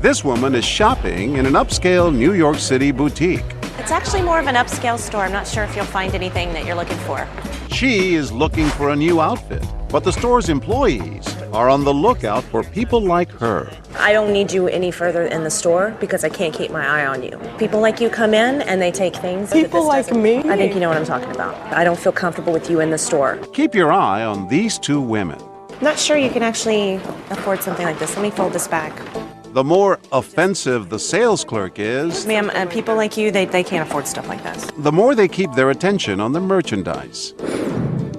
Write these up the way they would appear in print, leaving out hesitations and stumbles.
This woman is shopping in an upscale New York City boutique. It's actually more of an upscale store. I'm not sure if you'll find anything that you're looking for. She is looking for a new outfit, but the store's employees are on the lookout for people like her. I don't need you any further in the store because I can't keep my eye on you. People like you come in and they take things. People like me? I think you know what I'm talking about. I don't feel comfortable with you in the store. Keep your eye on these two women. Not sure you can actually afford something like this. Let me fold this back. The more offensive the sales clerk is, Ma'am, people like you, they can't afford stuff like this. the more they keep their attention on the merchandise.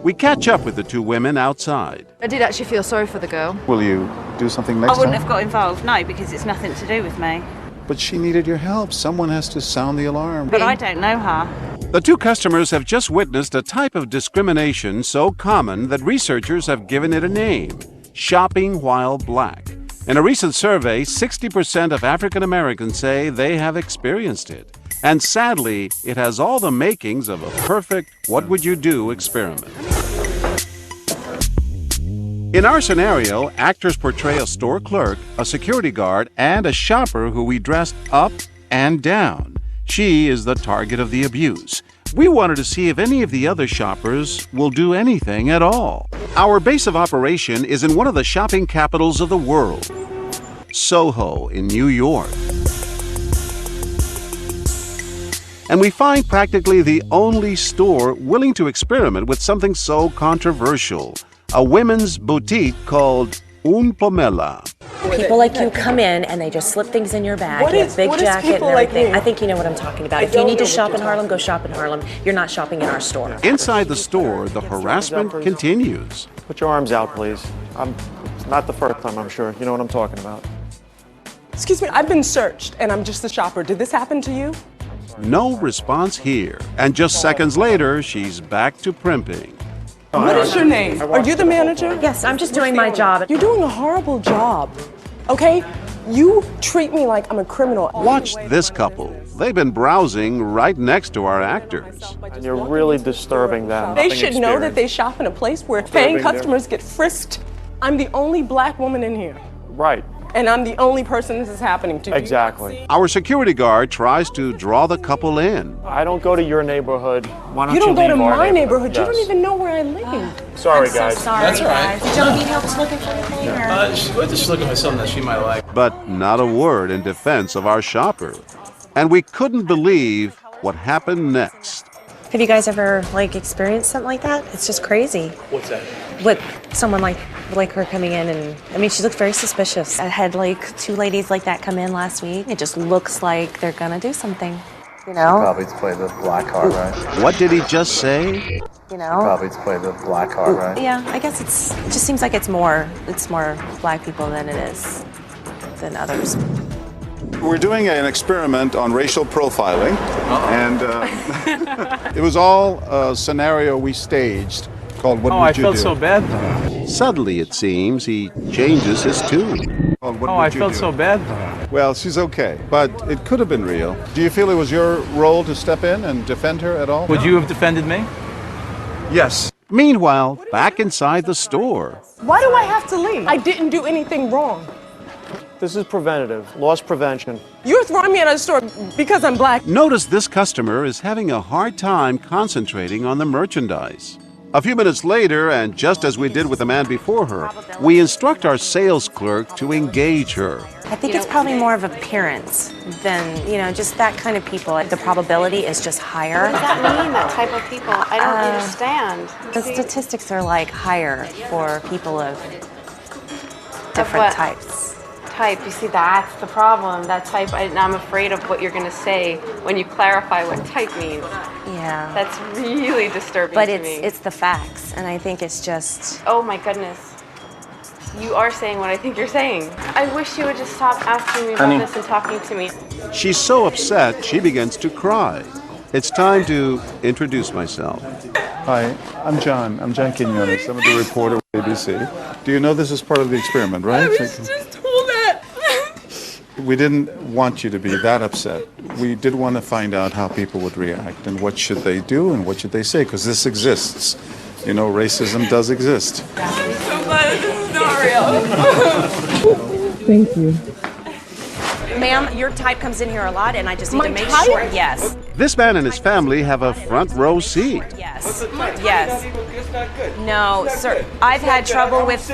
We catch up with the two women outside. I did actually feel sorry for the girl. Will you do something next I wouldn't time? have got involved, no, because it's nothing to do with me. But she needed your help. Someone has to sound the alarm. But I don't know her. The two customers have just witnessed a type of discrimination so common that researchers have given it a name: shopping while black. In a recent survey, 60% of African Americans say they have experienced it. And sadly, it has all the makings of a perfect what would you do experiment. In our scenario, actors portray a store clerk, a security guard, and a shopper who we dressed up and down. She is the target of the abuse. We wanted to see if any of the other shoppers will do anything at all. Our base of operation is in one of the shopping capitals of the world, Soho in New York. And we find practically the only store willing to experiment with something so controversial: a women's boutique called Un Pomela. People like you come in and they just slip things in your bag. What You is- have big what is jacket and people like everything. me? I think you know what I'm talking about. If you don't need to know what shop you're in Harlem, go shop in Harlem. You're not shopping in our store. Inside the store, the harassment continues. Put your arms out, please. It's not the first time, I'm sure. You know what I'm talking about. Excuse me, I've been searched and I'm just a shopper. Did this happen to you? No response here. And just seconds later, she's back to primping. What is your name? Are you the manager? Yes, I'm just doing my job. You're doing a horrible job, okay? You treat me like I'm a criminal. Watch this couple. They've been browsing right next to our actors. And you're really disturbing them. They should know that they shop in a place where paying customers get frisked. I'm the only black woman in here, Right, and I'm the only person this is happening to. exactly. Our security guard tries to draw the couple in. I don't go to your neighborhood. Why don't You don't go to leave our my neighborhood. You Yes. don't even know where I live. Sorry, I'm so guys. sorry, That's all right. guys. Did y'all need help looking for anything? Or? She's just looking for something that she might like. But not a word in defense of our shopper. And we couldn't believe what happened next. Have you guys ever experienced something like that? It's just crazy. What's that? With someone like her coming in, and I mean, she looked very suspicious. I had two ladies like that come in last week. It just looks like they're gonna do something. You know? Probably to play the black card, right? What did he just say? You know? Probably to play the black card, right? Yeah, I guess it just seems like it's more black people than it is than others. We're doing an experiment on racial profiling, and it was all a scenario we staged called "What Would You Do?" I felt so bad. Suddenly, it seems, he changes his tune. Called, "What Oh, Would I You felt Do?" so bad. Well, she's okay, but it could have been real. Do you feel it was your role to step in and defend her at all? Would you have defended me? Yes. Meanwhile, back inside the store, Why do I have to leave? I didn't do anything wrong. This is preventative, loss prevention. You're throwing me out of the store because I'm black. notice this customer is having a hard time concentrating on the merchandise. A few minutes later, and just as we did with the man before her, we instruct our sales clerk to engage her. I think it's probably more of appearance than, just that kind of people. The probability is just higher. What does that mean, that type of people? I don't understand. The statistics are higher for people of Of different what? types. Type, you see, that's the problem. That type, I'm afraid of what you're going to say when you clarify what type means. Yeah. That's really disturbing But to me. it's the facts, and I think it's just. Oh my goodness. You are saying what I think you're saying. I wish you would just stop asking me about this and talking to me. She's so upset, she begins to cry. It's time to introduce myself. Hi, I'm John. I'm John Quinones. I'm the reporter with ABC. Do you know this is part of the experiment, right? I was just told that. We didn't want you to be that upset. We did want to find out how people would react and what should they do and what should they say, because this exists. You know, racism does exist. I'm so glad this is not real. Thank you. Ma'am, your type comes in here a lot, and I just need My to make type? sure. Yes. This man and his family have a front row seat. Yes. Yes. No, sir. I've had trouble with.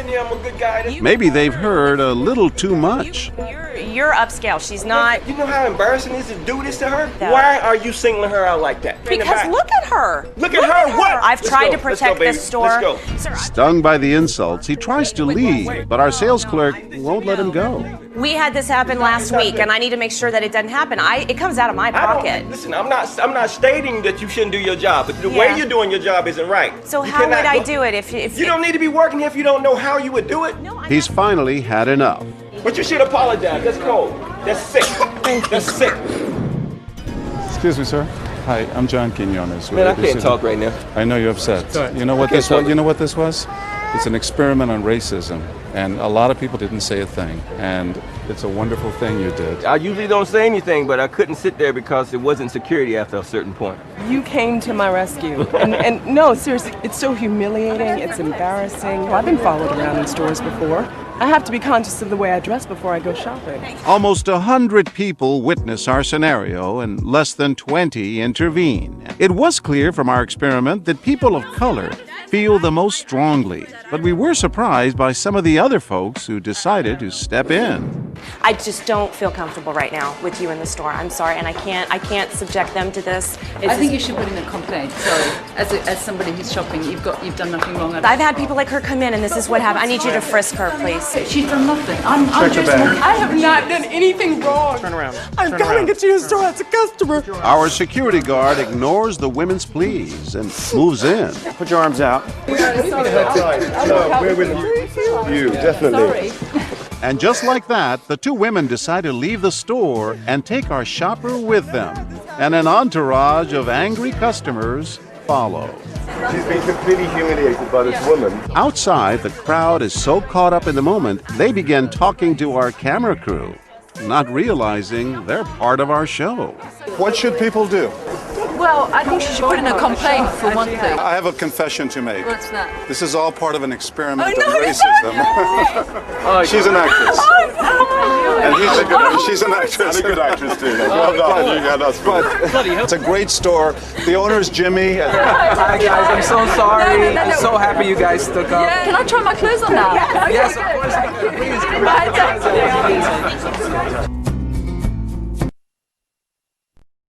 Maybe they've heard a little too much. You're upscale. She's not. You know how embarrassing it is to do this to her? No. Why are you singling her out like that? Because look at her. Look at her. What? I've Let's tried go. to protect Let's go, this store. Let's go. Sir, Stung by the insults, he tries to leave, but our sales clerk won't let him go. we had this happen last week, and I need to make sure that it doesn't happen. It comes out of my pocket. Listen, I'm not stating that you shouldn't do your job, but the way Yeah. you're doing your job isn't right. So You how would cannot I go- do it if You don't need to be working here if you don't know how you would do it. He's finally had enough. But you should apologize. That's cold. That's sick. That's sick. Excuse me, sir. Hi, I'm John Quinones. Man, I can't talk right now. I know you're upset. You know what this was? You know what this was? It's an experiment on racism, and a lot of people didn't say a thing. And it's a wonderful thing you did. I usually don't say anything, but I couldn't sit there because it wasn't security after a certain point. You came to my rescue. And no, seriously, it's so humiliating. It's embarrassing. Well, I've been followed around in stores before. I have to be conscious of the way I dress before I go shopping. Almost 100 people witness our scenario and less than 20 intervene. It was clear from our experiment that people of color feel the most strongly, but we were surprised by some of the other folks who decided to step in. I just don't feel comfortable right now with you in the store. I'm sorry, and I can't subject them to this. I think you should put in a complaint. Sorry, as somebody who's shopping, you've done nothing wrong. I've had people like her come in, and this is what happened. I need you to frisk her, please. She's done nothing. I'm just. I have not done anything wrong. Turn around. I'm coming to your store as a customer. Our security guard ignores the women's pleas and moves in. Put your arms out. We're with you, definitely. And just like that, the two women decide to leave the store and take our shopper with them. And an entourage of angry customers follow. She's been completely humiliated by this woman. Outside, the crowd is so caught up in the moment, they begin talking to our camera crew, not realizing they're part of our show. What should people do? Well, I think she should put in a complaint for one thing. I have a confession to make. What's that? This is all part of an experiment of racism. She's an actress. And she's an actress. A good actress too. Well done. Yeah, that's good. It's a great store. The owner is Jimmy. Hi guys, I'm so sorry. I'm so happy you guys stuck up. Can I try my clothes on now? Yes, of course. Please. Bye, thanks.